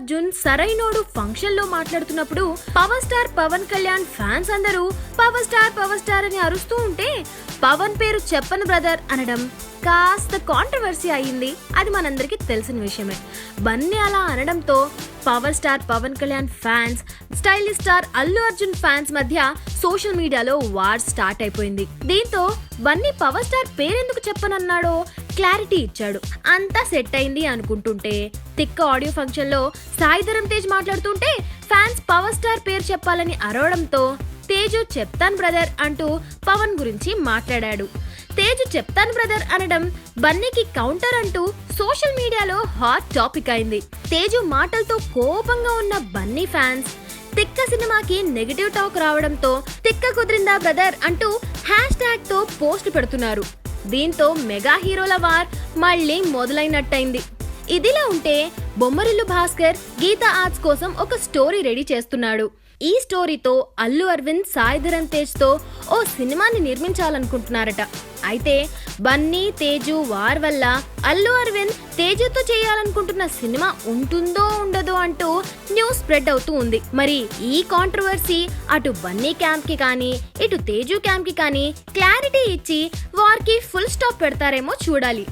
Arjun Sarainodu function లో మాట్లాడుతున్నప్పుడు power star Pawan Kalyan fans అందరూ పవర్ స్టార్ అని అరుస్తూ ఉంటే పవన్ పేరు చెప్పను బ్రదర్ అనడం కాస్త కాంట్రవర్సీ అయ్యింది. అది మనందరికీ తెలిసిన విషయమే. బన్నీ అలా అనడంతో power star Pawan Kalyan fans, stylish star Allu Arjun fans మధ్య సోషల్ మీడియాలో వార్ స్టార్ట్ అయిపోయింది. దీంతో బన్నీ పవర్ స్టార్ పేరెందుకు చెప్పనన్నాడో క్లారిటీ ఇచ్చాడు. అంతా సెట్ అయింది అనుకుంటుంటే తిక్క ఆడియో ఫంక్షన్ లో సాయిధరం తేజ్ మాట్లాడుతుంటే ఫ్యాన్స్ పవర్ స్టార్ పేరు చెప్పాలని అరవడంతో తేజు చెప్తాను బ్రదర్ అంటూ పవన్ గురించి మాట్లాడాడు. తేజు చెప్తాను బ్రదర్ అనడం బన్నీకి కౌంటర్ అంటూ సోషల్ మీడియాలో హాట్ టాపిక్ అయింది. తేజు మాటలతో కోపంగా ఉన్న బన్నీ ఫ్యాన్స్ తిక్క సినిమాకి నెగటివ్ టాక్ రావడంతో తిక్క కుదిరిందా బ్రదర్ అంటూ హ్యాష్ ట్యాగ్ తో పోస్ట్ పెడుతున్నారు. దీంతో మెగా హీరోల వార్ మళ్ళీ మొదలైనట్టయింది. ఇదిలా ఉంటే బొమ్మరిల్లు భాస్కర్ గీతా ఆర్ట్స్ కోసం ఒక స్టోరీ రెడీ చేస్తున్నాడు. ఈ స్టోరీతో అల్లు అరవింద్ సాయిధరం తేజ్ తో ఓ సినిమాని నిర్మించాలనుకుంటున్నారట. అయితే బన్నీ తేజు వార్ వల్ల అల్లు అరవింద్ తేజుతో చేయాలనుకుంటున్న సినిమా ఉంటుందో ఉండదో అంటూ న్యూస్ స్ప్రెడ్ అవుతూ ఉంది. మరి ఈ కాంట్రవర్సీ అటు బన్నీ క్యాంప్ కి కానీ ఇటు తేజు క్యాంప్ కి కానీ క్లారిటీ ఇచ్చి వార్ కి ఫుల్ స్టాప్ పెడతారేమో చూడాలి.